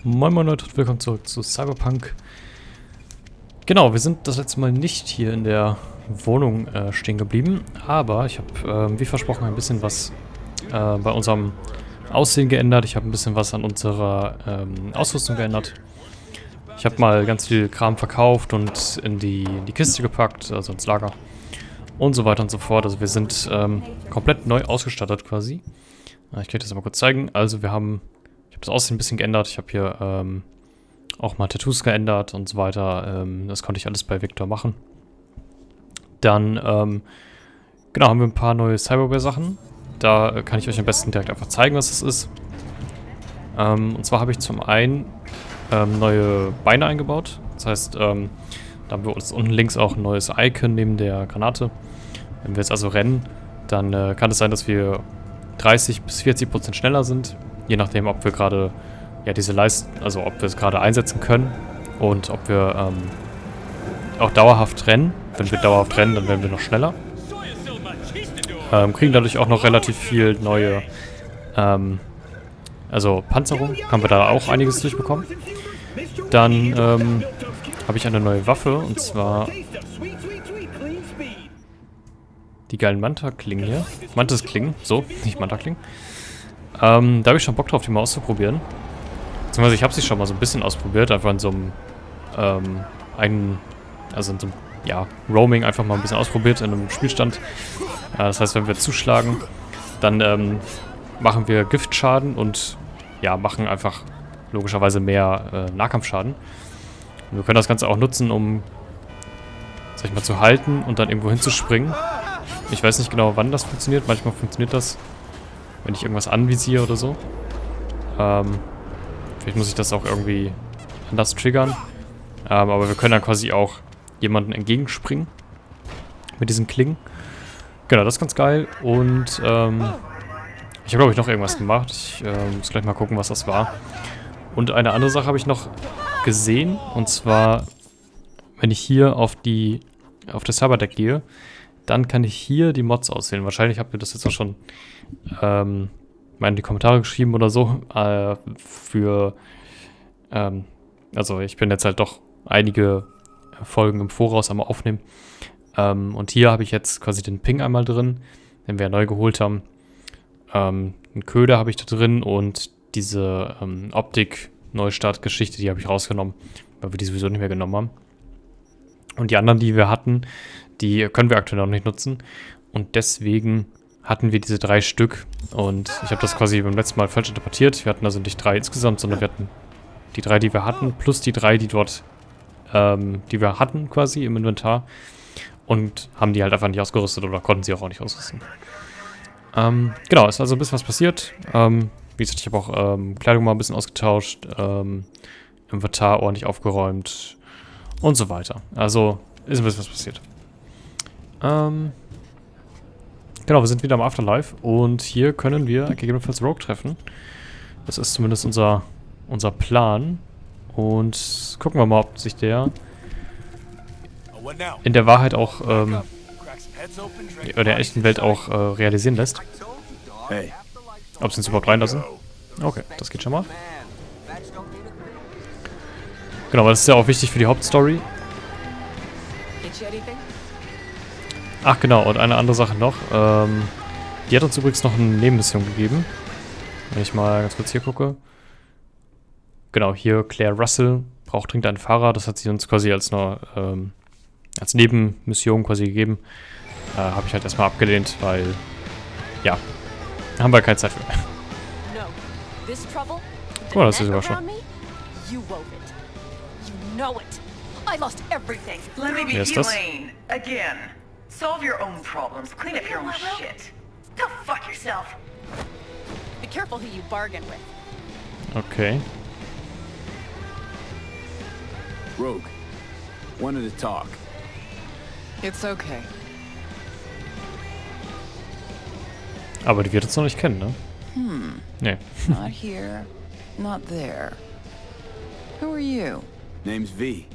Moin Moin Leute und willkommen zurück zu Cyberpunk. Genau, wir sind das letzte Mal nicht hier in der Wohnung stehen geblieben, aber ich habe, wie versprochen, ein bisschen was bei unserem Aussehen geändert. Ich habe ein bisschen was an unserer Ausrüstung geändert. Ich habe mal ganz viel Kram verkauft und in die Kiste gepackt, also ins Lager und so weiter und so fort. Also wir sind komplett neu ausgestattet quasi. Ich kann euch das mal kurz zeigen. Also ich habe das Aussehen ein bisschen geändert. Ich habe hier auch mal Tattoos geändert und so weiter. Das konnte ich alles bei Victor machen. Dann, genau, haben wir ein paar neue Cyberware-Sachen. Da kann ich euch am besten direkt einfach zeigen, was das ist. Und zwar habe ich zum einen neue Beine eingebaut. Das heißt, da haben wir uns unten links auch ein neues Icon neben der Granate. Wenn wir jetzt also rennen, dann kann es sein, dass wir 30 bis 40% schneller sind. Je nachdem, ob wir gerade diese Leistung, also ob wir es gerade einsetzen können und ob wir auch dauerhaft rennen. Wenn wir dauerhaft rennen, dann werden wir noch schneller. Kriegen dadurch auch noch relativ viel neue, also Panzerung, haben wir da auch einiges durchbekommen. Dann habe ich eine neue Waffe, und zwar die geilen Manta-Klingen hier. Mantis-Klingen, so, nicht Manta-Klingen. Da habe ich schon Bock drauf, die mal auszuprobieren. Beziehungsweise ich habe sie schon mal so ein bisschen ausprobiert, einfach in so einem Roaming einfach mal ein bisschen ausprobiert in einem Spielstand. Das heißt, wenn wir zuschlagen, dann machen wir Giftschaden und machen einfach logischerweise mehr Nahkampfschaden. Und wir können das Ganze auch nutzen, um, sag ich mal, zu halten und dann irgendwo hinzuspringen. Ich weiß nicht genau, wann das funktioniert. Manchmal funktioniert das, wenn ich irgendwas anvisiere oder so. Vielleicht muss ich das auch irgendwie anders triggern. Aber wir können dann quasi auch jemanden entgegenspringen mit diesen Klingen. Genau, das ist ganz geil. Und ich habe, glaube ich, noch irgendwas gemacht. Ich muss gleich mal gucken, was das war. Und eine andere Sache habe ich noch gesehen. Und zwar, wenn ich hier auf das Serverdeck gehe, dann kann ich hier die Mods auswählen. Wahrscheinlich habt ihr das jetzt auch schon mal in die Kommentare geschrieben oder so. Also ich bin jetzt halt doch einige Folgen im Voraus am Aufnehmen. Und hier habe ich jetzt quasi den Ping einmal drin, den wir ja neu geholt haben. Einen Köder habe ich da drin und diese Optik-Neustart-Geschichte, die habe ich rausgenommen, weil wir die sowieso nicht mehr genommen haben. Und die anderen, die wir hatten, die können wir aktuell noch nicht nutzen. Und deswegen hatten wir diese 3 Stück. Und ich habe das quasi beim letzten Mal falsch interpretiert. Wir hatten also nicht 3 insgesamt, sondern wir hatten die 3, die wir hatten, plus die 3, die dort, die wir hatten quasi im Inventar. Und haben die halt einfach nicht ausgerüstet oder konnten sie auch nicht ausrüsten. Genau, ist also ein bisschen was passiert. Wie gesagt, ich habe auch Kleidung mal ein bisschen ausgetauscht, Inventar ordentlich aufgeräumt und so weiter. Also ist ein bisschen was passiert. Genau, wir sind wieder im Afterlife und hier können wir gegebenenfalls Rogue treffen. Das ist zumindest unser Plan. Und gucken wir mal, ob sich der in der Wahrheit auch, in der echten Welt auch realisieren lässt. Ob sie uns überhaupt reinlassen. Okay, das geht schon mal. Genau, weil das ist ja auch wichtig für die Hauptstory. Ach genau, und eine andere Sache noch. Die hat uns übrigens noch eine Nebenmission gegeben. Wenn ich mal ganz kurz hier gucke. Genau, hier Claire Russell braucht dringend einen Fahrer. Das hat sie uns quasi als Nebenmission quasi gegeben. Habe ich halt erstmal abgelehnt, weil, ja, haben wir keine Zeit für. Guck mal, das ist sogar schon. Wer ist das? Solve your own problems. Clean up your own shit. Go fuck yourself. Be careful who you bargain with. Okay. Rogue, wanted to talk. It's okay. Aber die wird uns noch nicht kennen, ne? Nee. Not here, not there. Who are you? Name's V.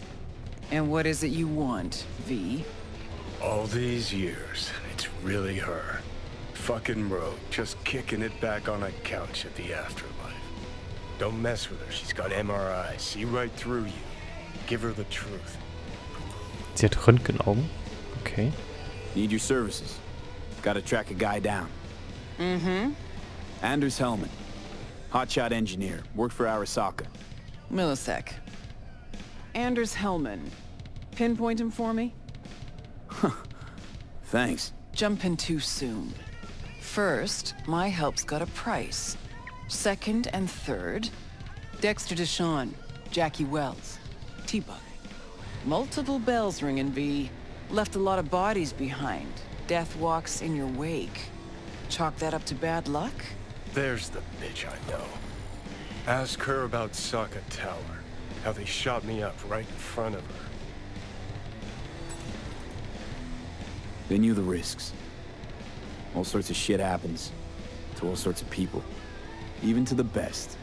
And what is it you want, V? All these years, it's really her. Fucking Rogue, just kicking it back on a couch at the Afterlife. Don't mess with her. She's got MRI. See right through you. Give her the truth. Sie hat Röntgenaugen. Okay. Need your services. Gotta track a guy down. Mm-hmm. Anders Hellman. Hotshot engineer. Worked for Arasaka. Millisec. Anders Hellman. Pinpoint him for me? Thanks. Jumping too soon. First, my help's got a price. Second and third, Dexter Deshawn, Jackie Wells, T-Bug. Multiple bells ringing, V. Left a lot of bodies behind. Death walks in your wake. Chalk that up to bad luck? There's the bitch I know. Ask her about Saka Tower. How they shot me up right in front of her. They knew the risks. All sorts of shit happens. To all sorts of people. Even to the best.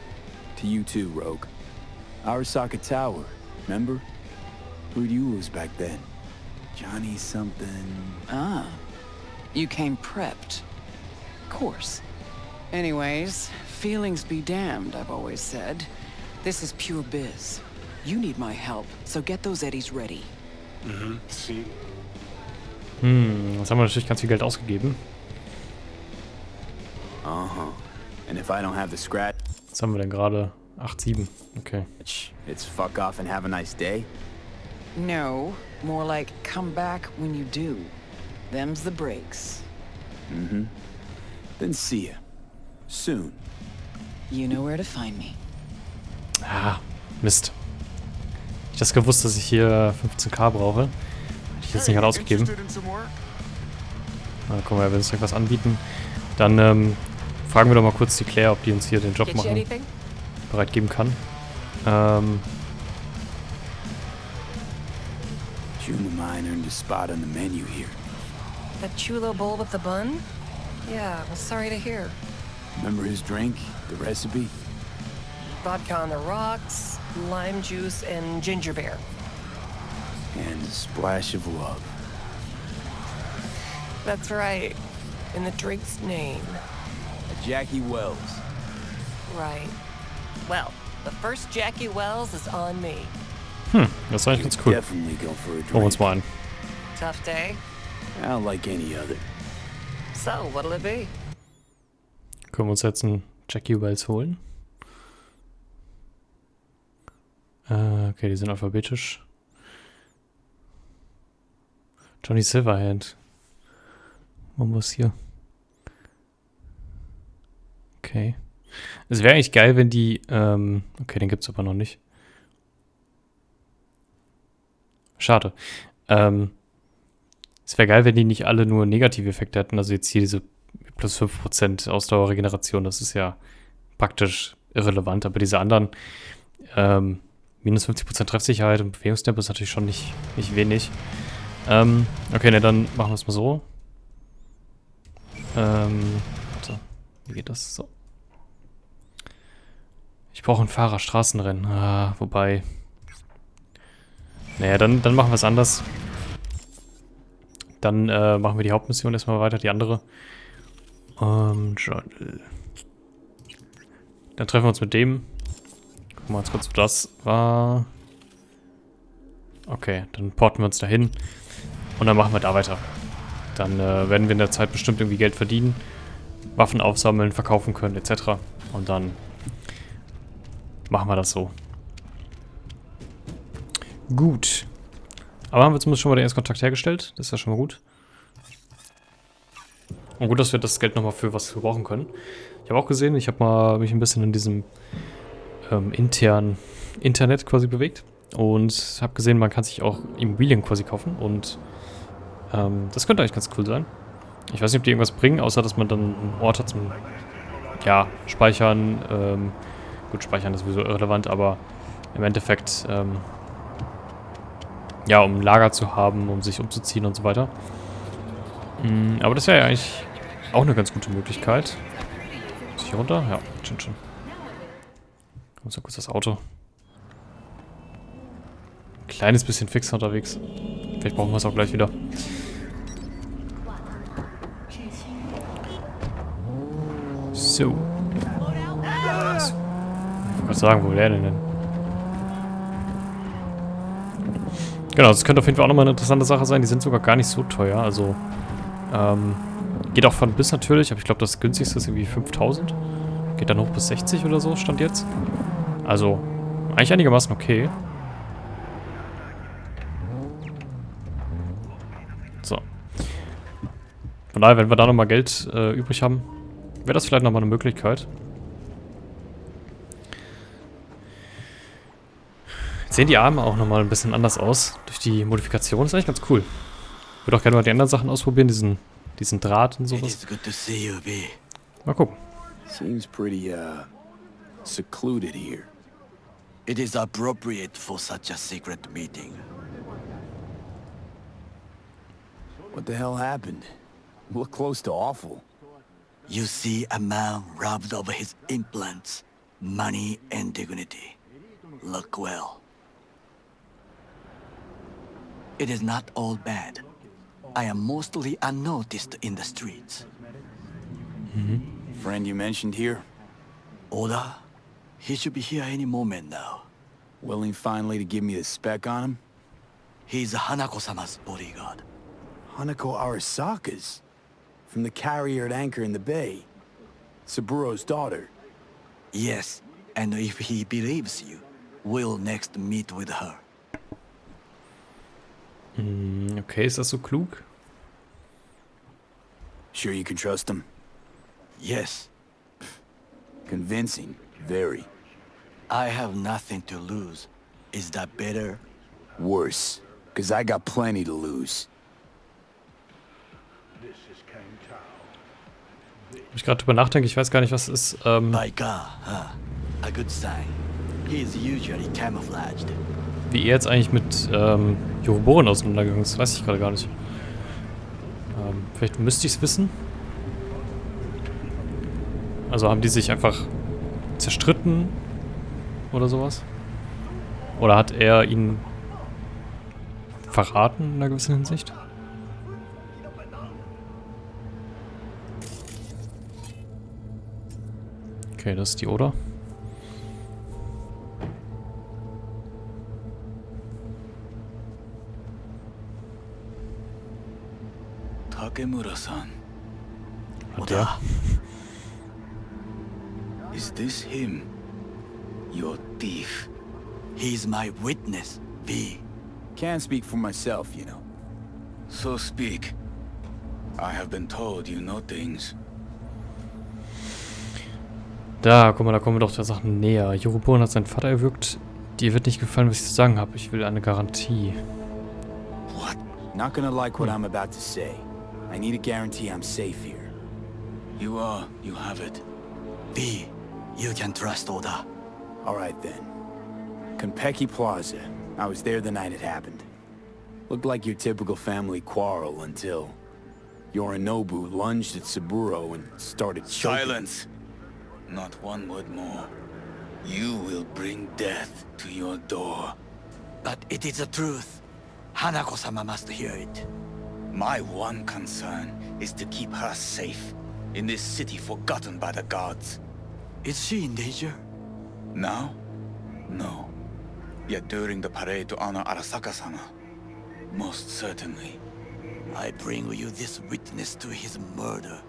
To you too, Rogue. Arasaka Tower, remember? Who'd you lose back then? Johnny something... Ah. You came prepped. Course. Anyways, feelings be damned, I've always said. This is pure biz. You need my help, so get those Eddies ready. Mhm, see? Jetzt haben wir natürlich ganz viel Geld ausgegeben. Uh-huh. And if I don't have the scratch... Was haben wir denn gerade? 8,7. Okay. It's fuck off and have a nice day? No, more like come back when you do. Them's the breaks. Mm-hmm. Then see ya. Soon. You know where to find me. Ah, Mist. Ich das gewusst, dass ich hier 15k brauche. Hätte ich jetzt nicht halt ausgegeben. Na, guck mal, er will uns irgendwas anbieten. Dann fragen wir doch mal kurz die Claire, ob die uns hier den Job machen bereit geben kann. June and mine earned a spot on the menu here. That chulo bowl with the bun? Yeah, well, sorry to hear. Remember his drink? The recipe? Vodka on the rocks, lime juice, and ginger beer. And a splash of love. That's right. In the drink's name. A Jackie Wells. Right. Well, the first Jackie Wells is on me. Das ist eigentlich ganz cool. Definitely go for a drink. Holen wir uns mal ein. Tough day? Like any other. So, what'll it be? Können wir uns jetzt einen Jackie Wells holen? Okay, die sind alphabetisch. Johnny Silverhand. Machen wir es hier. Okay. Es wäre eigentlich geil, wenn die... okay, den gibt's aber noch nicht. Schade. Es wäre geil, wenn die nicht alle nur negative Effekte hätten. Also jetzt hier diese plus 5% Ausdauerregeneration, das ist ja praktisch irrelevant. Aber diese anderen minus 50% Treffsicherheit und Bewegungstempo ist natürlich schon nicht wenig. Okay, ne, dann machen wir es mal so. Warte, wie geht das? So. Ich brauche ein Fahrer-Straßenrennen. Wobei... Naja, dann machen wir es anders. Dann machen wir die Hauptmission erstmal weiter, die andere. Dann treffen wir uns mit dem. Gucken wir uns kurz, ob das war. Okay, dann porten wir uns dahin. Und dann machen wir da weiter. Dann werden wir in der Zeit bestimmt irgendwie Geld verdienen. Waffen aufsammeln, verkaufen können, etc. Und dann machen wir das so. Gut. Aber haben wir zumindest schon mal den ersten Kontakt hergestellt. Das ist ja schon mal gut. Und gut, dass wir das Geld nochmal für was gebrauchen können. Ich habe auch gesehen, ich habe mal mich ein bisschen in diesem internen Internet quasi bewegt. Und habe gesehen, man kann sich auch Immobilien quasi kaufen. Und das könnte eigentlich ganz cool sein. Ich weiß nicht, ob die irgendwas bringen, außer dass man dann einen Ort hat zum Speichern. Gut, Speichern ist sowieso irrelevant, aber im Endeffekt... ja, um ein Lager zu haben, um sich umzuziehen und so weiter. Aber das wäre ja eigentlich auch eine ganz gute Möglichkeit. Muss ich hier runter? Ja, schon. Komm, so kurz das Auto. Ein kleines bisschen fixer unterwegs. Vielleicht brauchen wir es auch gleich wieder. So. Ich wollte gerade wollte sagen, wo wäre denn? Genau, das könnte auf jeden Fall auch nochmal eine interessante Sache sein. Die sind sogar gar nicht so teuer. Also, geht auch von bis natürlich, aber ich glaube, das günstigste ist irgendwie 5.000. Geht dann hoch bis 60 oder so, stand jetzt. Also, eigentlich einigermaßen okay. So. Von daher, wenn wir da nochmal Geld übrig haben, wäre das vielleicht nochmal eine Möglichkeit. Jetzt sehen die Arme auch nochmal ein bisschen anders aus. Durch die Modifikation. Das ist eigentlich ganz cool. Ich würde auch gerne mal die anderen Sachen ausprobieren. Diesen Draht und sowas. Mal gucken. Seems pretty, secluded here. It is appropriate for such a secret meeting. What the hell happened? Look close to awful. You see a man robbed of his implants, money and dignity. Look well. It is not all bad. I am mostly unnoticed in the streets. Friend you mentioned here? Oda? He should be here any moment now. Willing finally to give me the spec on him? He's Hanako-sama's bodyguard. Hanako Arasaka's? From the carrier at anchor in the bay. Saburo's daughter. Yes, and if he believes you, we'll next meet with her. Okay, ist das so klug? Sure you can trust him? Yes, Convincing. Very. I have nothing to lose. Is that better? Worse. 'Cause I got plenty to lose. Wenn ich gerade drüber nachdenke, ich weiß gar nicht, was es ist. By God, a good sign. He is usually camouflaged. Wie er jetzt eigentlich mit Juroboren auseinandergegangen ist, weiß ich gerade gar nicht. Vielleicht müsste ich es wissen. Also haben die sich einfach zerstritten oder sowas? Oder hat er ihn verraten in einer gewissen Hinsicht? Okay, das ist die Oda. Takemura-san. Hat der? Is this him? Your thief. He's my witness, V. Can't speak for myself, you know. So speak. I have been told you know things. Da, guck mal, da kommen wir doch der Sache näher. Juroboren hat seinen Vater erwürgt. Dir wird nicht gefallen, was ich zu sagen habe. Ich will eine Garantie. What? Not gonna like what I'm about to say. I need a guarantee I'm safe here. You are. You have it. V, you can trust Oda. Alright then. Konpeki Plaza. I was there the night it happened. Looked like your typical family quarrel until Yorinobu lunged at Saburo and started choking. Silence! Not one word more. You will bring death to your door. But it is the truth. Hanako-sama must hear it. My one concern is to keep her safe in this city forgotten by the gods. Is she in danger? Now? No. Yet during the parade to honor Arasaka-sama, most certainly. I bring you this witness to his murder.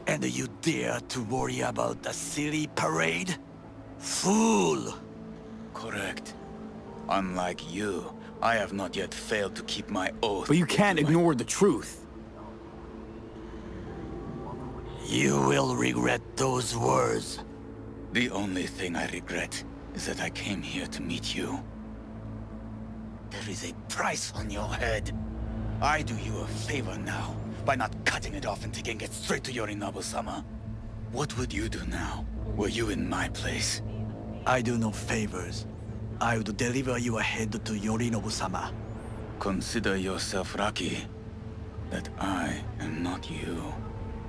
And you dare to worry about a silly parade? Fool! Correct. Unlike you, I have not yet failed to keep my oath. But you can't ignore the truth. You will regret those words. The only thing I regret is that I came here to meet you. There is a price on your head. I do you a favor now by not cutting it off and taking it straight to Yorinobu-sama. What would you do now, were you in my place? I do no favors. I would deliver your head to Yorinobu-sama. Consider yourself lucky that I am not you.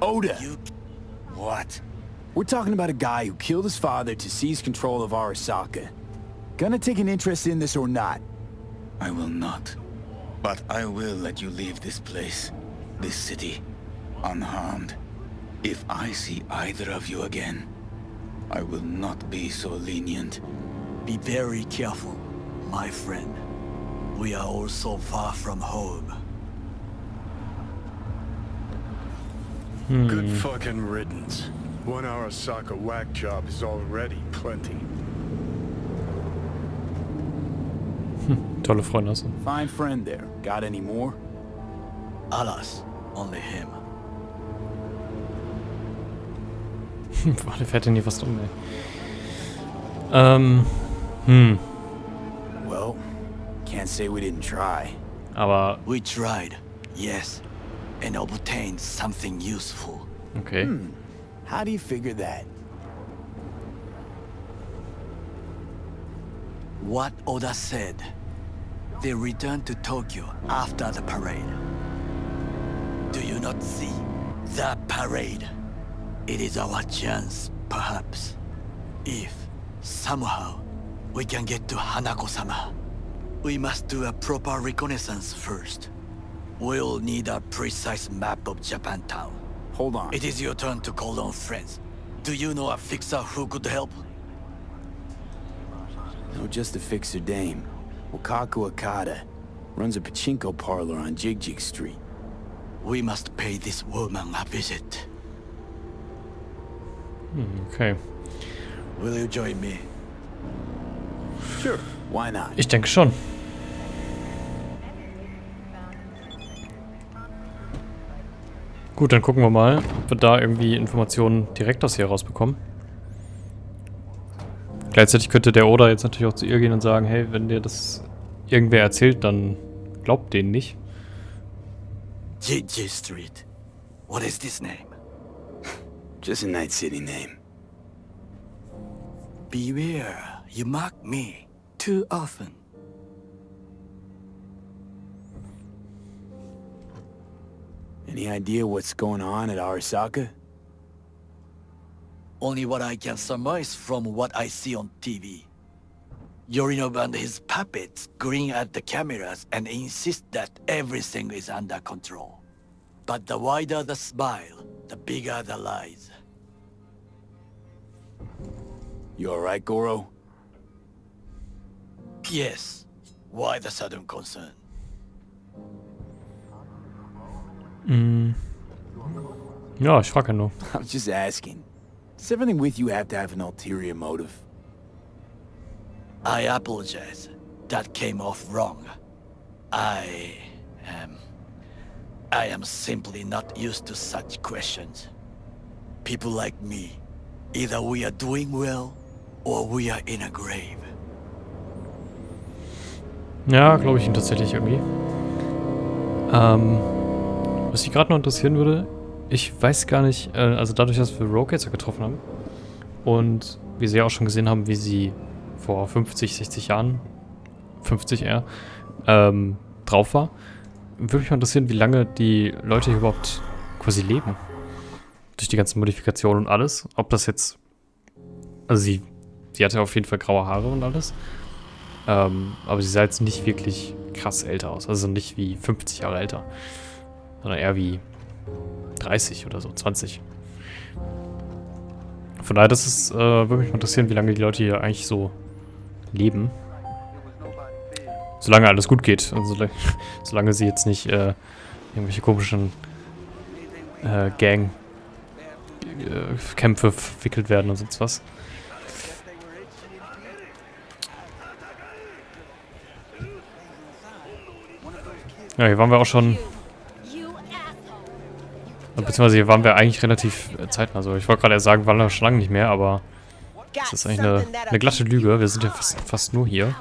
Oda! You... What? We're talking about a guy who killed his father to seize control of Arasaka. Gonna take an interest in this or not? I will not. But I will let you leave this place, this city, unharmed. If I see either of you again, I will not be so lenient. Be very careful, my friend. We are all so far from home. Good fucking riddance. 1 Arasaka whack job is already plenty. Tolle Freunde hast du. Fine friend there. Got any more? Alas, only him. Boah, der fährt ja nie was drum, ey. Well, can't say we didn't try. Aber, We tried, yes, and obtained something useful. okay. How do you figure that? What Oda said. They returned to Tokyo after the parade. Do you not see? The parade. It is our chance, perhaps. If, somehow, we can get to Hanako-sama. We must do a proper reconnaissance first. We'll need a precise map of Japantown. Hold on. It is your turn to call on friends. Do you know a fixer who could help? No, just a fixer dame. Wakaku Akata. Runs a pachinko parlor on Jig Street. We must pay this woman a visit. Okay. Will you join me? Sure, why not? Ich denke schon. Gut, dann gucken wir mal, ob wir da irgendwie Informationen direkt aus hier rausbekommen. Gleichzeitig könnte der Oda jetzt natürlich auch zu ihr gehen und sagen, hey, wenn dir das irgendwer erzählt, dann glaubt denen nicht. Jig Street. What is this name? Just a Night City name. Beware, you mock me too often. Any idea what's going on at Arasaka? Only what I can surmise from what I see on TV. Yorinobu and his puppets grin at the cameras and insist that everything is under control. But the wider the smile, the bigger the lies. You alright, Goro? Yes. Why the sudden concern? Ja, ich frage ja nur. I was just asking. Does everything with you have to have an ulterior motive? I apologize. That came off wrong. I am simply not used to such questions. People like me, either we are doing well, or we are in a grave. Ja, glaube ich ihn tatsächlich irgendwie. Was mich gerade noch interessieren würde, ich weiß gar nicht, also dadurch, dass wir Rogue jetzt getroffen haben und wir sie ja auch schon gesehen haben, wie sie vor 50, 60 Jahren, 50 eher, drauf war, würde mich mal interessieren, wie lange die Leute hier überhaupt quasi leben. Durch die ganzen Modifikationen und alles. Ob das jetzt, also sie hatte auf jeden Fall graue Haare und alles, aber sie sah jetzt nicht wirklich krass älter aus, also nicht wie 50 Jahre älter, sondern eher wie 30 oder so, 20. Von daher, das ist, würde mich mal interessieren, wie lange die Leute hier eigentlich so leben. Solange alles gut geht. Und solange sie jetzt nicht irgendwelche komischen Gang-Kämpfe verwickelt werden und sonst was. Ja, hier waren wir auch schon. Beziehungsweise hier waren wir eigentlich relativ zeitnah. Also ich wollte gerade erst sagen, waren wir schon lange nicht mehr, aber das ist eigentlich eine glatte Lüge. Wir sind ja fast nur hier.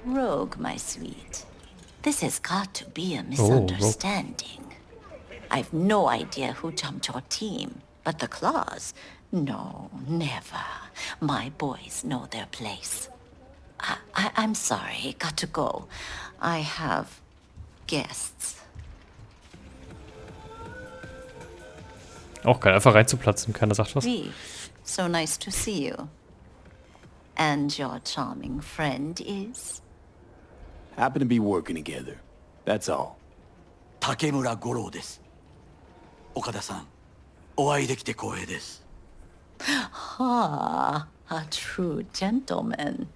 Rogue, my sweet. This has got to be a misunderstanding. I've no idea who jumped your team, but the claws? No, never. My boys know their place. I'm sorry, got to go. I have guests. Auch geil, einfach reinzuplatzen, keiner sagt was. Wie, so nice to see you. And your charming friend is? Happen to be working together. That's all. Takemura Goro desu. Okada-san, お会いできて光栄です。 Ah, a true gentleman.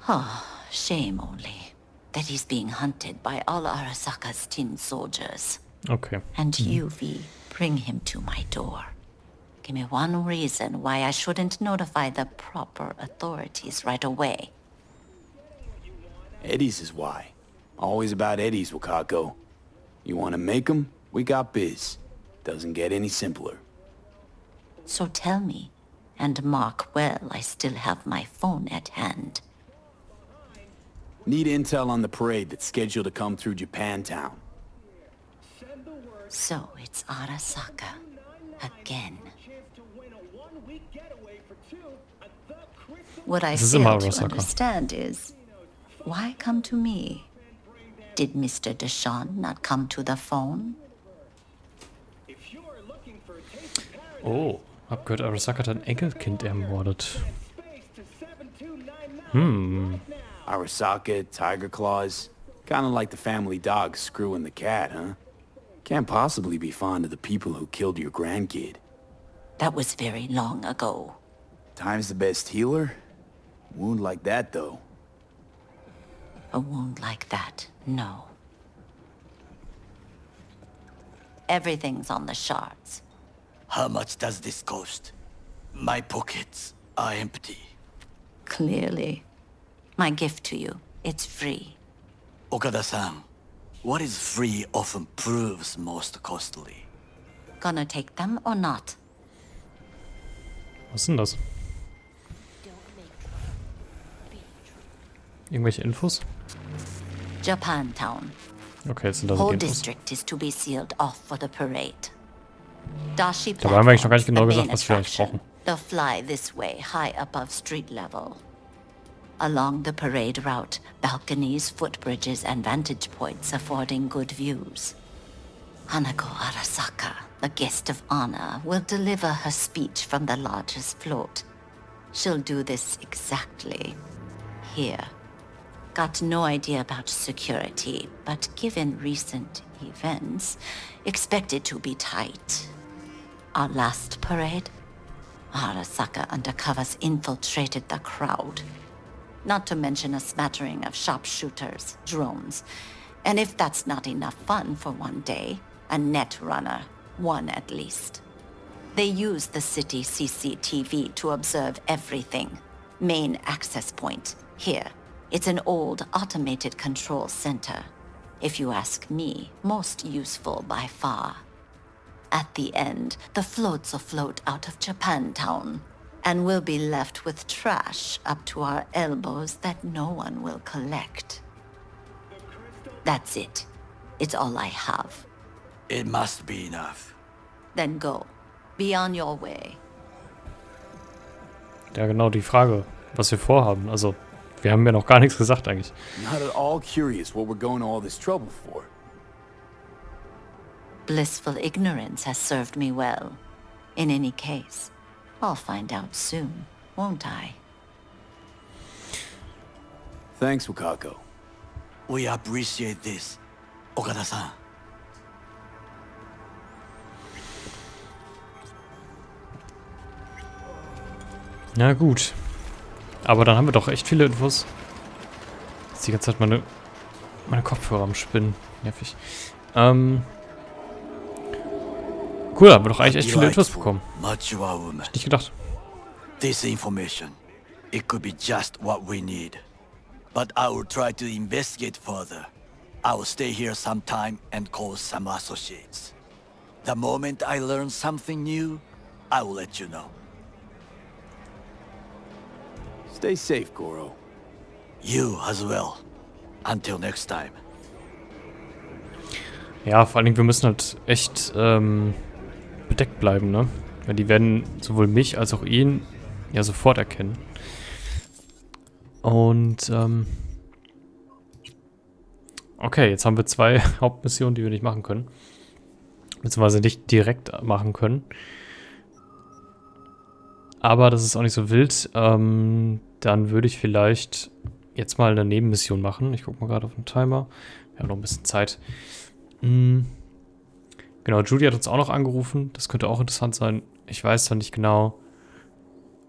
Ah, shame only that he's being hunted by all Arasaka's tin soldiers. Okay. And you, V, bring him to my door. Give me one reason why I shouldn't notify the proper authorities right away. Eddie's is why. Always about Eddie's, Wakako. You want to make 'em? We got biz. Doesn't get any simpler. So tell me, and mark well I still have my phone at hand. Need intel on the parade that's scheduled to come through Japantown. So it's Arasaka. Again. What I This is fail about to Arasaka. understand is, why come to me? Did Mr. Deshawn not come to the phone? Oh, hab gehört, Arasaka hat ein Enkelkind ermordet. Arasaka, Tiger Claws. Kinda like the family dog screwing the cat, huh? Can't possibly be fond of the people who killed your grandkid. That was very long ago. Time's the best healer? Wound like that, though. A wound like that, no. Everything's on the shards. How much does this cost? My pockets are empty. Clearly. My gift to you, it's free. Okada-san, what is free often proves most costly. Gonna take them or not? Was ist denn das? Irgendwelche Infos? Japantown. Okay, jetzt sind das Whole die Infos. district is to be sealed off for the parade. Dashi Dabei haben wir eigentlich noch gar nicht platforms, genau the gesagt, main was wir eigentlich attraction. brauchen. They'll fly this way, high above street level. Along the parade route, balconies, footbridges, and vantage points affording good views. Hanako Arasaka, the guest of honor, will deliver her speech from the largest float. She'll do this exactly here. Got no idea about security, but given recent events, expected to be tight. Our last parade, Arasaka undercovers infiltrated the crowd. Not to mention a smattering of sharpshooters, drones, and if that's not enough fun for one day, a net runner, one at least. They use the city CCTV to observe everything. Main access point, here. It's an old automated control center. If you ask me, most useful by far. At the end, the floats will float out of Japantown, and we'll be left with trash up to our elbows that no one will collect. That's it. It's all I have. It must be enough. Then go. Be on your way. Ja, genau, die Frage, was wir vorhaben. Also, wir haben ja noch gar nichts gesagt eigentlich. Not at all curious what we're going to all this trouble for. Blissful ignorance has served me well. In any case, I'll find out soon, won't I? Thanks, Wakako. We appreciate this, Okada-san. Na gut. Aber dann haben wir doch echt viele Infos. Ist die ganze Zeit meine Kopfhörer am Spinnen. Nervig. Cool, haben wir doch eigentlich echt viele Infos bekommen. Hätte ich nicht gedacht. This information, it could be just what we need. But I will try to investigate further. I will stay here some time and call some associates. The moment I learn something new, I will let you know. Stay safe, Goro. You as well. Until next time. Ja, vor allen Dingen, wir müssen halt echt bedeckt bleiben, ne? Weil die werden sowohl mich als auch ihn ja sofort erkennen. Und, okay, jetzt haben wir zwei Hauptmissionen, die wir nicht machen können. Beziehungsweise nicht direkt machen können. Aber das ist auch nicht so wild. Dann würde ich vielleicht jetzt mal eine Nebenmission machen. Ich gucke mal gerade auf den Timer. Wir haben noch ein bisschen Zeit. Genau, Judy hat uns auch noch angerufen. Das könnte auch interessant sein. Ich weiß zwar nicht genau,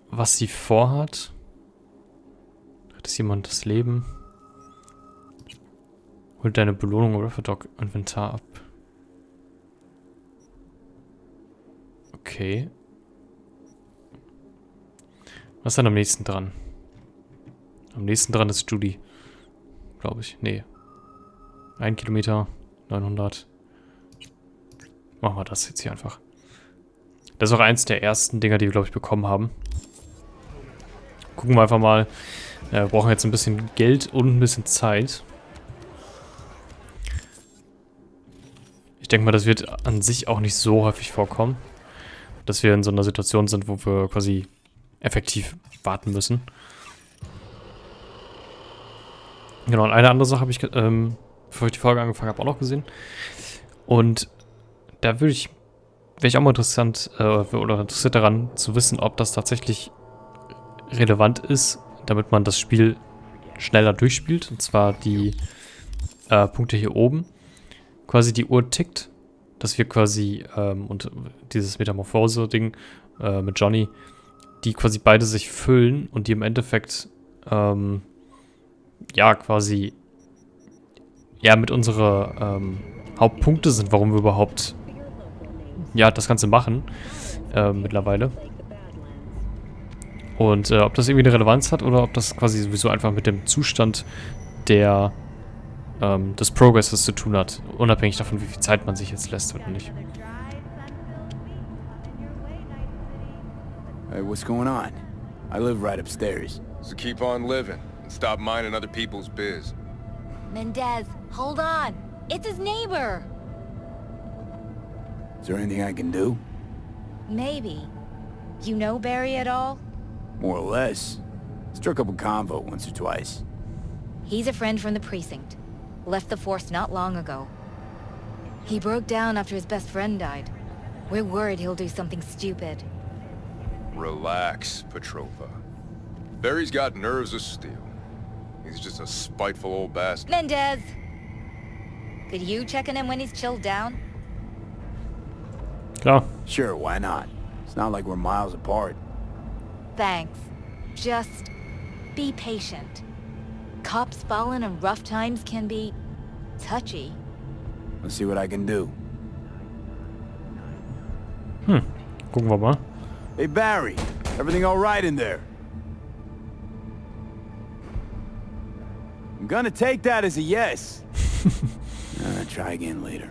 was sie vorhat. Hat es jemand das Leben? Holt deine Belohnung im Inventar ab. Okay. Was ist denn am nächsten dran? Am nächsten dran ist Judy. Glaube ich. Nee. 1 Kilometer. 900. Machen wir das jetzt hier einfach. Das ist auch eins der ersten Dinger, die wir, glaube ich, bekommen haben. Gucken wir einfach mal. Wir brauchen jetzt ein bisschen Geld und ein bisschen Zeit. Ich denke mal, das wird an sich auch nicht so häufig vorkommen, dass wir in so einer Situation sind, wo wir quasi effektiv warten müssen. Genau, und eine andere Sache habe ich, bevor ich die Folge angefangen habe, auch noch gesehen. Und da wäre ich auch mal interessant, oder interessiert daran zu wissen, ob das tatsächlich relevant ist, damit man das Spiel schneller durchspielt. Und zwar die Punkte hier oben. Quasi die Uhr tickt, dass wir quasi, und dieses Metamorphose-Ding mit Johnny, die quasi beide sich füllen und die im Endeffekt, ja, quasi, ja, mit unserer Hauptpunkte sind, warum wir überhaupt, ja, das Ganze machen, mittlerweile. Und ob das irgendwie eine Relevanz hat oder ob das quasi sowieso einfach mit dem Zustand des Progresses zu tun hat, unabhängig davon, wie viel Zeit man sich jetzt lässt oder nicht. Hey, what's going on? I live right upstairs. So keep on living and stop minding other people's biz. Mendez, hold on. It's his neighbor. Is there anything I can do? Maybe. You know Barry at all? More or less. Struck up a convo once or twice. He's a friend from the precinct. Left the force not long ago. He broke down after his best friend died. We're worried he'll do something stupid. Relax, Petrova. Barry's got nerves of steel. He's just a spiteful old bastard. Mendez! Could you check on him when he's chilled down? Klar. Sure, why not? It's not like we're miles apart. Thanks. Just be patient. Cops falling in rough times can be touchy. Let's see what I can do. Gucken wir mal. Hey Barry, everything all right in there? I'm gonna take that as a yes. Try again later.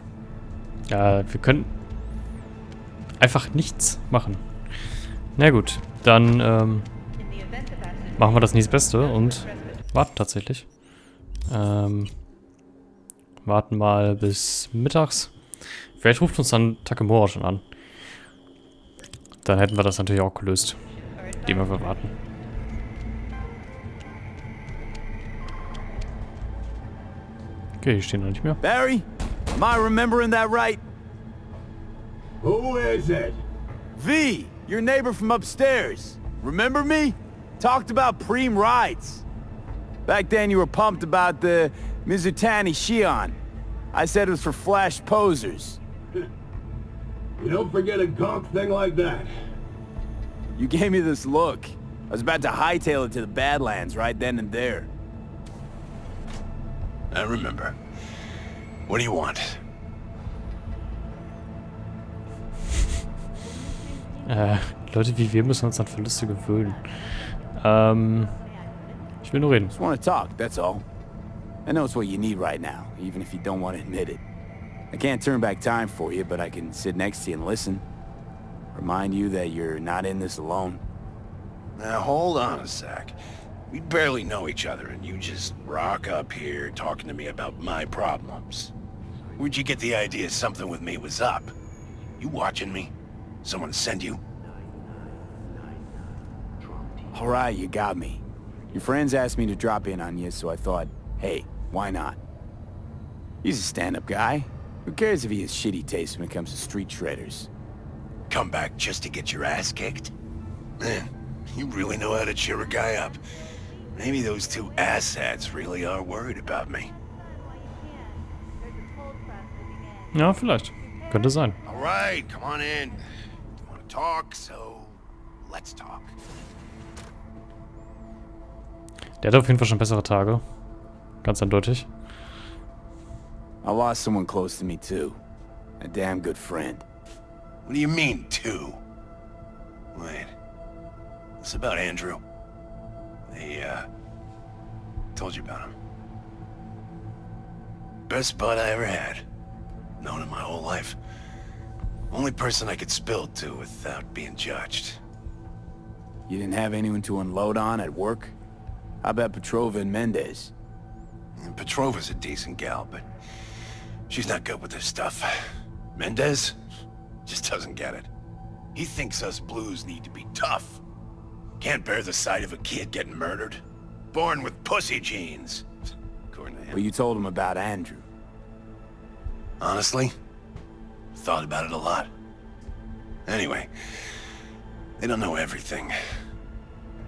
Ja, wir können einfach nichts machen. Na gut, dann machen wir das nächstbeste und warten tatsächlich. Warten mal bis mittags. Vielleicht ruft uns dann Takemura schon an. Dann hätten wir das natürlich auch gelöst, indem wir warten. Okay, hier stehen noch nicht mehr. Barry, am I remembering that right? Who is it? V, your neighbor from upstairs. Remember me? Talked about preem rides. Back then you were pumped about the Mizutani Shion. I said it was for flash posers. You don't forget a gonk thing like that. You gave me this look. I was about to hightail it to the Badlands right then and there. I remember. What do you want? Leute wie wir müssen uns an Verluste gewöhnen. Ich will nur reden. Just want to talk, that's all. I know it's what you need right now, even if you don't want to admit it. I can't turn back time for you, but I can sit next to you and listen. Remind you that you're not in this alone. Now hold on a sec. We barely know each other and you just rock up here talking to me about my problems. Where'd you get the idea something with me was up? You watching me? Someone send you? All right, you got me. Your friends asked me to drop in on you, so I thought, hey, why not? He's a stand-up guy. Who cares if he has shitty taste when it comes to street shredders? Come back just to get your ass kicked? Man, you really know how to cheer a guy up. Maybe those two asshats really are worried about me. Ja, vielleicht. Könnte sein. Alright, come on in. You want to talk, so let's talk. Der hat auf jeden Fall schon bessere Tage. Ganz eindeutig. I lost someone close to me too. A damn good friend. What do you mean, two? Wait. It's about Andrew. They, told you about him. Best bud I ever had. Known him my whole life. Only person I could spill to without being judged. You didn't have anyone to unload on at work? How about Petrova and Mendez? And Petrova's a decent gal, but she's not good with this stuff. Mendez just doesn't get it. He thinks us blues need to be tough. Can't bear the sight of a kid getting murdered. Born with pussy genes. According to him. Well, you told him about Andrew. Honestly, thought about it a lot. Anyway, they don't know everything.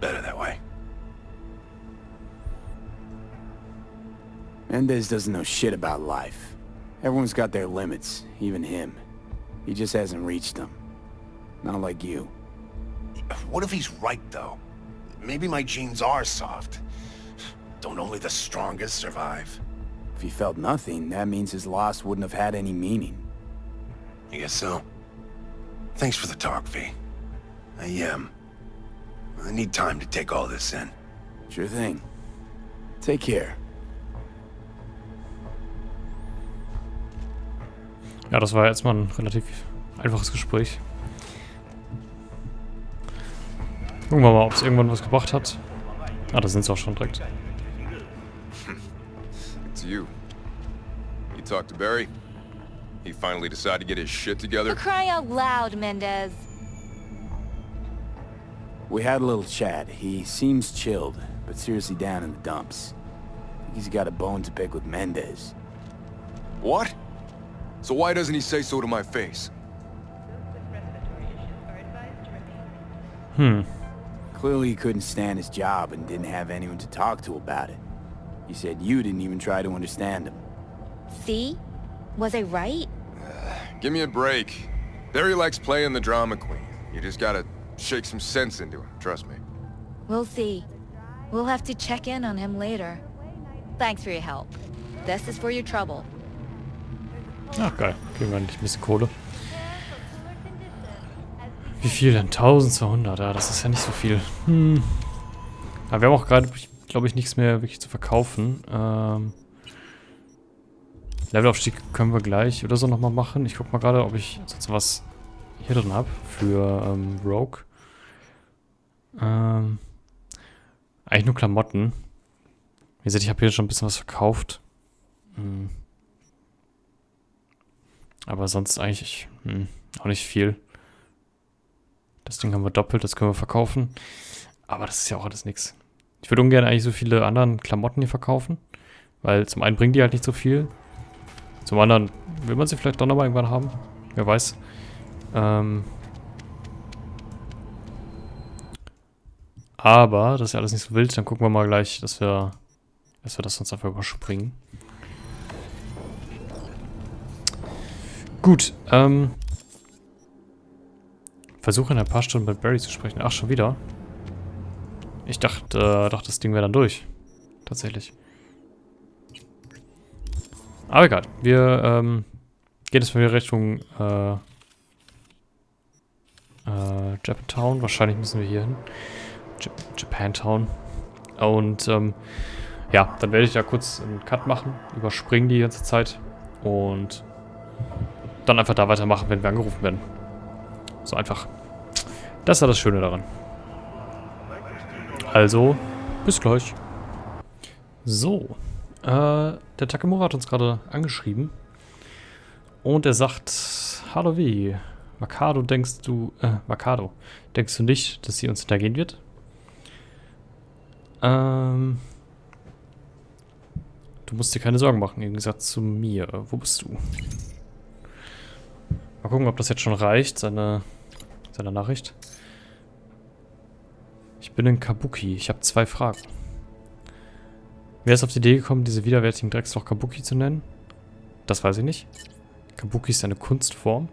Better that way. Mendez doesn't know shit about life. Everyone's got their limits, even him. He just hasn't reached them. Not like you. What if he's right, though? Maybe my genes are soft. Don't only the strongest survive? If he felt nothing, that means his loss wouldn't have had any meaning. I guess so. Thanks for the talk, V. I need time to take all this in. Sure thing. Take care. Ja, das war jetzt mal ein relativ einfaches Gespräch. Gucken wir mal, ob es irgendwann was gebracht hat. Ah, da sind sie auch schon direkt. It's you. You talked to Barry? He finally decided to get his shit together? For crying out loud, Mendez. We had a little chat. He seems chilled, but seriously down in the dumps. I think he's got a bone to pick with Mendez. What? So why doesn't he say so to my face? Clearly he couldn't stand his job and didn't have anyone to talk to about it. He said you didn't even try to understand him. See? Was I right? Give me a break. Barry likes playing the drama queen. You just gotta shake some sense into him, trust me. We'll see. We'll have to check in on him later. Thanks for your help. This is for your trouble. Ach geil, kriegen wir endlich ein bisschen Kohle. Wie viel denn? 1200, ja, das ist ja nicht so viel. Aber wir haben auch gerade, glaube ich, nichts mehr wirklich zu verkaufen. Levelaufstieg können wir gleich oder so nochmal machen. Ich guck mal gerade, ob ich sonst was hier drin habe für Rogue. Eigentlich nur Klamotten. Wie ihr seht, ich habe hier schon ein bisschen was verkauft. Aber sonst eigentlich auch nicht viel. Das Ding haben wir doppelt, das können wir verkaufen. Aber das ist ja auch alles nix. Ich würde ungern eigentlich so viele anderen Klamotten hier verkaufen. Weil zum einen bringen die halt nicht so viel. Zum anderen will man sie vielleicht doch nochmal irgendwann haben. Wer weiß. Aber das ist ja alles nicht so wild. Dann gucken wir mal gleich, dass wir das sonst einfach überspringen. Gut, versuche in ein paar Stunden mit Barry zu sprechen. Ach, schon wieder? Ich dachte, das Ding wäre dann durch. Tatsächlich. Aber egal. Wir gehen jetzt mal wieder Richtung Japantown. Wahrscheinlich müssen wir hier hin. Japantown. Und ja, dann werde ich da kurz einen Cut machen. Überspringen die ganze Zeit. Und dann einfach da weitermachen, wenn wir angerufen werden. So einfach. Das ist ja das Schöne daran. Also, bis gleich. So. Der Takemura hat uns gerade angeschrieben. Und er sagt, hallo wie, Mercado, denkst du nicht, dass sie uns hintergehen wird? Du musst dir keine Sorgen machen, im Gegensatz zu mir. Wo bist du? Mal gucken, ob das jetzt schon reicht, seine Nachricht. Ich bin in Kabuki. Ich habe 2 Fragen. Wer ist auf die Idee gekommen, diese widerwärtigen Drecksloch Kabuki zu nennen? Das weiß ich nicht. Kabuki ist eine Kunstform.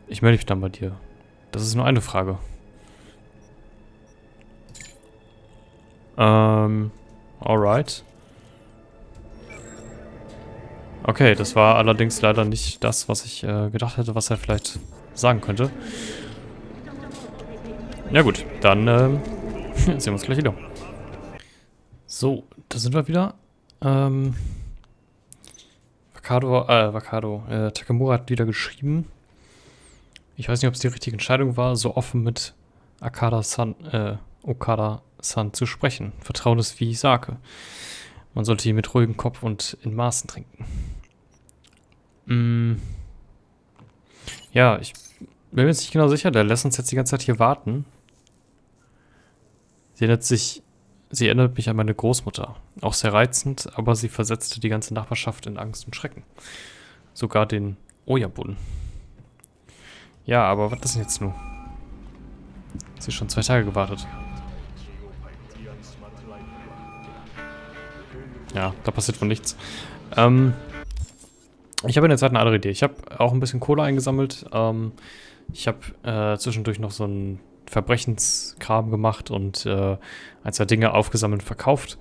Ich melde mich dann bei dir. Das ist nur eine Frage. Alright. Okay, das war allerdings leider nicht das, was ich gedacht hätte, was er vielleicht sagen könnte. Ja gut, dann sehen wir uns gleich wieder. So, da sind wir wieder. Takemura hat wieder geschrieben. Ich weiß nicht, ob es die richtige Entscheidung war, so offen mit Okada-san zu sprechen. Vertrauen ist wie Sake. Man sollte ihn mit ruhigem Kopf und in Maßen trinken. Ja, ich bin mir jetzt nicht genau sicher. Der lässt uns jetzt die ganze Zeit hier warten. Sie erinnert mich an meine Großmutter. Auch sehr reizend, aber sie versetzte die ganze Nachbarschaft in Angst und Schrecken. Sogar den Oyabun. Ja, aber was ist denn jetzt nun? Sie hat schon 2 Tage gewartet. Ja, da passiert wohl nichts. Ich habe in der Zeit eine andere Idee. Ich habe auch ein bisschen Kohle eingesammelt. Ich habe zwischendurch noch so einen Verbrechenskram gemacht und 1, 2 Dinge aufgesammelt und verkauft.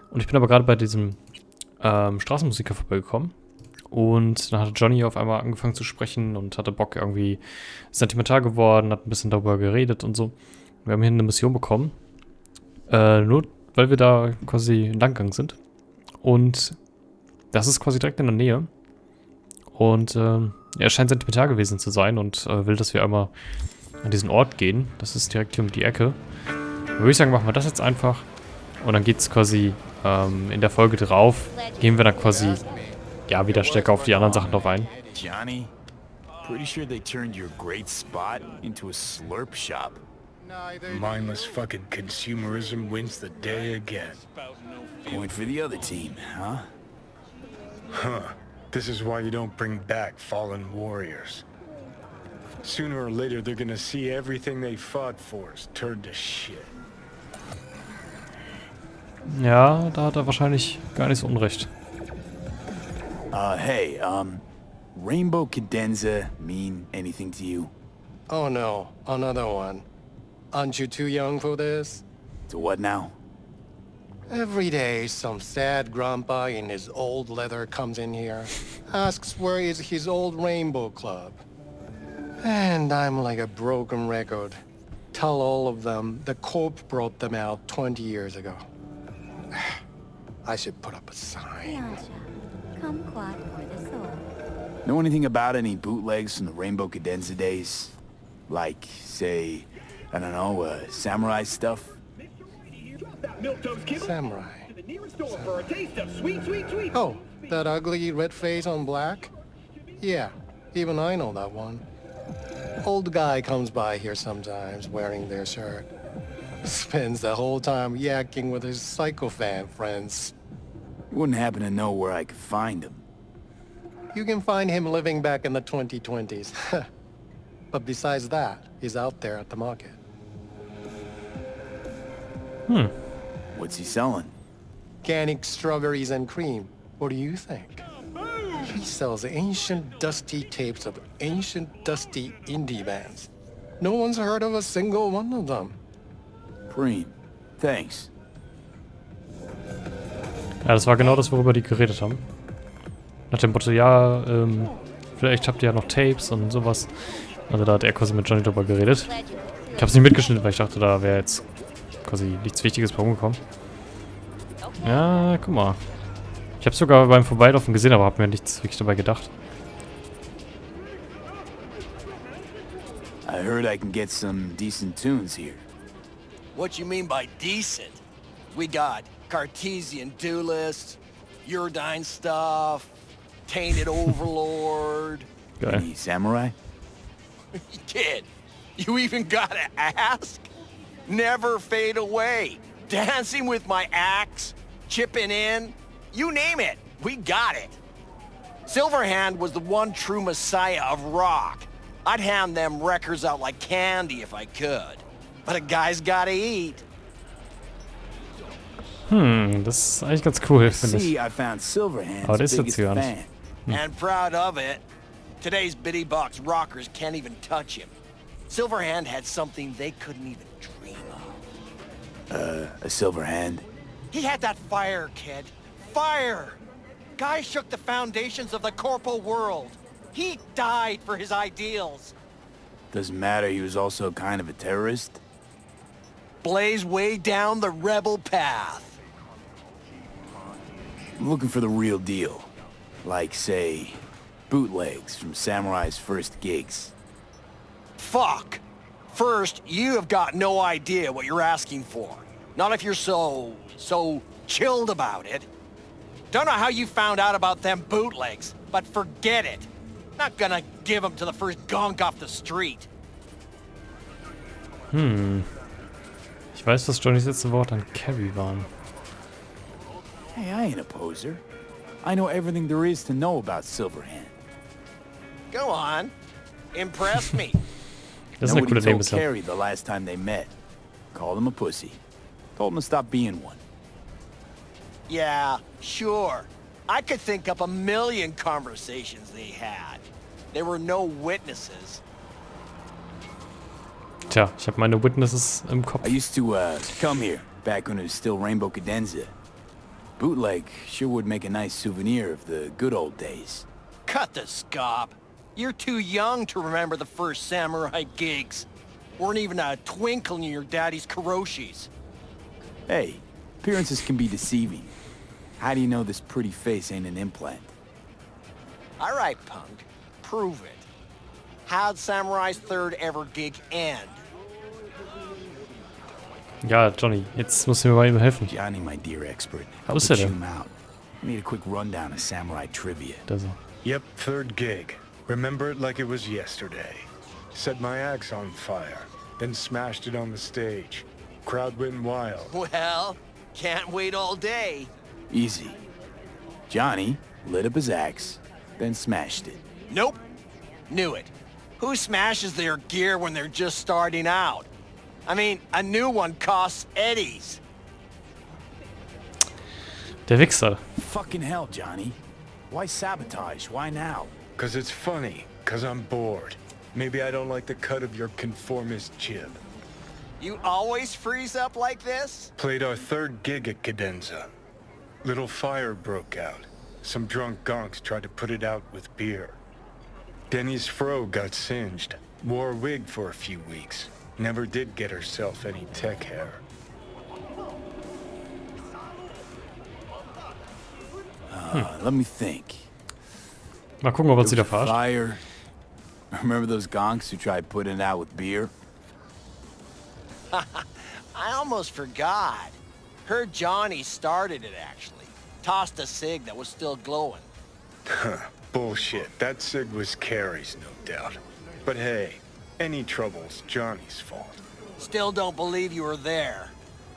Und ich bin aber gerade bei diesem Straßenmusiker vorbeigekommen. Und dann hatte Johnny auf einmal angefangen zu sprechen und hatte Bock, irgendwie sentimental geworden, hat ein bisschen darüber geredet und so. Wir haben hier eine Mission bekommen. Nur weil wir da quasi langgegangen sind. Und das ist quasi direkt in der Nähe. Und er scheint sentimental gewesen zu sein und will, dass wir einmal an diesen Ort gehen. Das ist direkt hier um die Ecke. Dann würde ich sagen, machen wir das jetzt einfach. Und dann geht es quasi in der Folge drauf. Gehen wir dann quasi wieder stärker auf die anderen Sachen drauf ein. Johnny, pretty sure they turned your great spot into a slurp shop. Mindless fucking consumerism wins the day again. Point for the other team, huh? Huh. This is why you don't bring back fallen warriors. Sooner or later they're gonna see everything they fought for is turned to shit. Ja, da hat er wahrscheinlich gar nicht so unrecht. Hey, Rainbow Cadenza mean anything to you? Oh no, another one. Aren't you too young for this? To what now? Every day, some sad grandpa in his old leather comes in here, asks where is his old Rainbow Club. And I'm like a broken record. Tell all of them the Corp brought them out 20 years ago. I should put up a sign. Know anything about any bootlegs from the Rainbow Cadenza days? Like, say, I don't know, samurai stuff? Samurai. Oh, that ugly red face on black? Yeah, even I know that one. Old guy comes by here sometimes wearing their shirt. Spends the whole time yakking with his psychophan friends. You wouldn't happen to know where I could find him? You can find him living back in the 2020s. But besides that, he's out there at the market. What's he selling? Organic strawberries and cream. What do you think? He sells ancient dusty tapes of ancient dusty indie bands. No one's heard of a single one of them. Preem. Thanks. Ja, das war genau das, worüber die geredet haben. Nach dem Motto, ja, vielleicht habt ihr ja noch Tapes und sowas. Also da hat er quasi mit Johnny drüber geredet. Ich hab's nicht mitgeschnitten, weil ich dachte, da wäre jetzt quasi nichts Wichtiges bei rumgekommen. Ja, guck mal. Ich hab's sogar beim Vorbeilaufen gesehen, aber hab mir nichts wirklich dabei gedacht. I heard I can get some decent tunes here. What you mean by decent? We got Cartesian Duelist, Uridine stuff, Tainted Overlord. Any samurai? Kid, you even gotta ask? Never fade away. Dancing with my axe, chipping in, you name it, we got it. Silverhand was the one true messiah of rock. I'd hand them records out like candy if I could. But a guy's gotta eat. Das ist eigentlich ganz cool, finde ich. I found Silverhand's Aber der ist jetzt biggest hier gar nicht. fan. And proud of it. Today's bitty box rockers can't even touch him. Silverhand had something they couldn't even dream of. A Silverhand? He had that fire, kid. Fire! Guy shook the foundations of the corporal world. He died for his ideals. Doesn't matter, he was also kind of a terrorist. Blaze way down the rebel path. I'm looking for the real deal. Like, say, bootlegs from Samurai's first gigs. Fuck! First, you have got no idea what you're asking for. Not if you're so chilled about it. Don't know how you found out about them bootlegs, but forget it. Not gonna give them to the first gonk off the street. Ich weiß, dass Johnnys letzte Worte an Carrie waren. Hey, I ain't a poser. I know everything there is to know about Silverhand. Go on. Impress me. Das ist eine coole told Nebenmission. Carrie the last time they met. Called him a pussy. Told him to stop being one. Yeah, sure. I could think up a million conversations they had. There were no witnesses. Tja, ich habe meine Witnesses im Kopf. I used to come here back when it was still Rainbow Cadenza. Bootleg sure would make a nice souvenir of the good old days. Cut the scob. You're too young to remember the first samurai gigs. Weren't even a twinkle in your daddy's karoshis. Hey, appearances can be deceiving. How do you know this pretty face ain't an implant? All right, punk. Prove it. How'd Samurai's third ever gig end? Ja, Johnny, jetzt musst du mir mal eben helfen. Johnny, my dear expert. Wo Help ist me er chew denn? him out. I need a quick rundown of samurai trivia. Da so. Yep, third gig. Remember it like it was yesterday. Set my axe on fire, then smashed it on the stage. Crowd went wild. Well, can't wait all day. Easy. Johnny lit up his axe, then smashed it. Nope. Knew it. Who smashes their gear when they're just starting out? I mean, a new one costs eddies. Der Wichser. Fucking hell, Johnny. Why sabotage? Why now? 'Cause it's funny, 'cause I'm bored. Maybe I don't like the cut of your conformist jib. You always freeze up like this? Played our third gig at Cadenza. Little fire broke out. Some drunk gonks tried to put it out with beer. Denny's fro got singed. Wore a wig for a few weeks. Never did get herself any tech hair. Let me think. Mal gucken, ob er uns There wieder was verarscht. fire. Remember those gonks who tried putting it out with beer? I almost forgot. Heard Johnny started it, actually. Tossed a cig that was still glowing. Bullshit. That cig was Carrie's, no doubt. But hey, any trouble's Johnny's fault. Still don't believe you were there.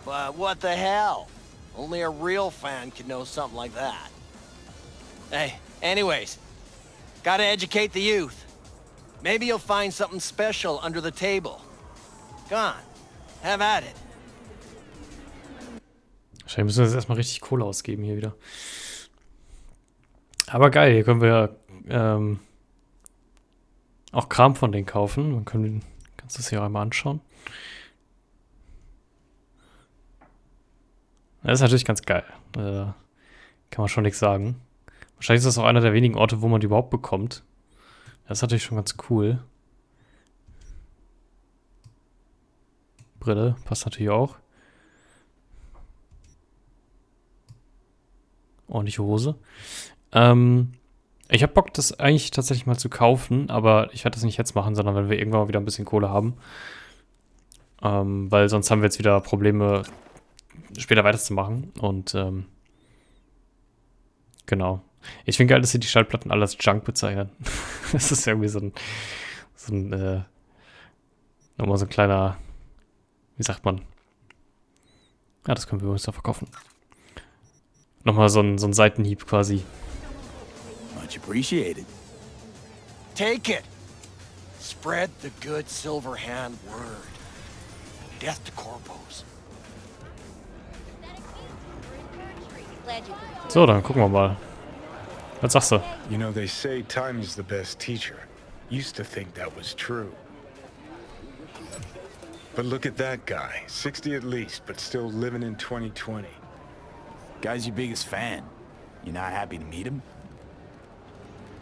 But what the hell? Only a real fan could know something like that. Hey, anyways, gotta educate the youth. Maybe you'll find something special under the table. Go on, have at it. Wahrscheinlich müssen wir jetzt erstmal richtig Kohle ausgeben hier wieder. Aber geil, hier können wir auch Kram von denen kaufen. Dann kannst du das hier auch einmal anschauen. Das ist natürlich ganz geil. Kann man schon nichts sagen. Wahrscheinlich ist das auch einer der wenigen Orte, wo man die überhaupt bekommt. Das ist natürlich schon ganz cool. Brille passt natürlich auch. Ordentliche Hose. Ich habe Bock, das eigentlich tatsächlich mal zu kaufen, aber ich werde das nicht jetzt machen, sondern wenn wir irgendwann mal wieder ein bisschen Kohle haben. Weil sonst haben wir jetzt wieder Probleme, später weiterzumachen. Und genau. Ich finde geil, dass sie die Schallplatten alle als Junk bezeichnen. Das ist irgendwie nochmal so ein kleiner, wie sagt man? Ja, das können wir uns da verkaufen. Nochmal so ein Seitenhieb quasi. Much appreciated. Take it. Spread the good Silverhand word. Death to corpos. So, dann gucken wir mal. Was sagst du? You know, they say time is the best teacher. Used to think that was true. But look at that guy. 60 at least, but still living in 2020. Guy's your biggest fan. You're not happy to meet him?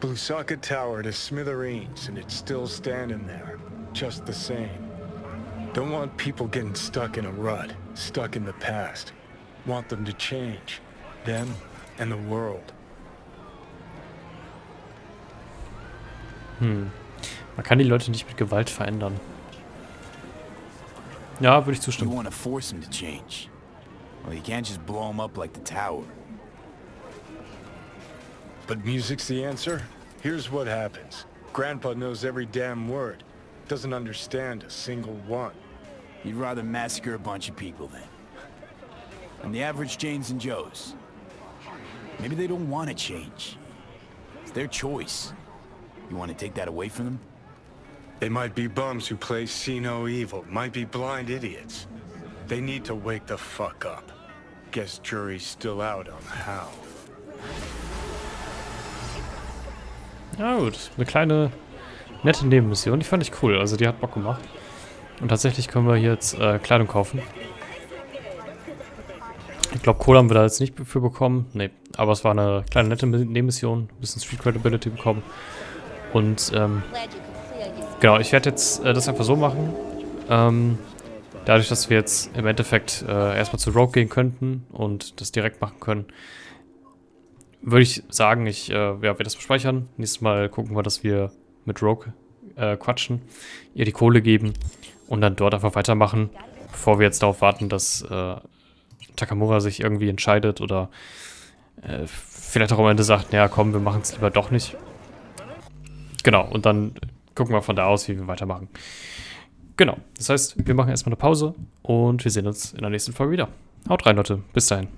Blusaka Tower to smithereens, and it's still standing there. Just the same. Don't want people getting stuck in a rut, stuck in the past. Want them to change. Them and the world. Man kann die Leute nicht mit Gewalt verändern. Ja, würde ich You zustimmen. want to force him to change. Well, you can't just blow him up like the tower. But music's the answer? Here's what happens. Grandpa knows every damn word. Doesn't understand a single one. You'd rather massacre a bunch of people then. And the average Janes and Joes. Maybe they don't want to change. It's their choice. You want to take that away from them? They might be bums who play see no evil, might be blind idiots. They need to wake the fuck up. Guess jury's still out on how. Ja gut, eine kleine, nette Nebenmission, die fand ich cool, also die hat Bock gemacht. Und tatsächlich können wir hier jetzt Kleidung kaufen. Ich glaube, Kohle haben wir da jetzt nicht für bekommen. Nee, aber es war eine kleine nette Nebenmission, ein bisschen Street Credibility bekommen. Und genau, ich werde jetzt das einfach so machen. Dadurch, dass wir jetzt im Endeffekt erstmal zu Rogue gehen könnten und das direkt machen können, würde ich sagen, ich werde das speichern. Nächstes Mal gucken wir, dass wir mit Rogue quatschen, ihr die Kohle geben und dann dort einfach weitermachen, bevor wir jetzt darauf warten, dass Takemura sich irgendwie entscheidet oder vielleicht auch am Ende sagt, naja komm, wir machen es lieber doch nicht. Genau, und dann gucken wir von da aus, wie wir weitermachen. Genau, das heißt, wir machen erstmal eine Pause und wir sehen uns in der nächsten Folge wieder. Haut rein, Leute. Bis dahin.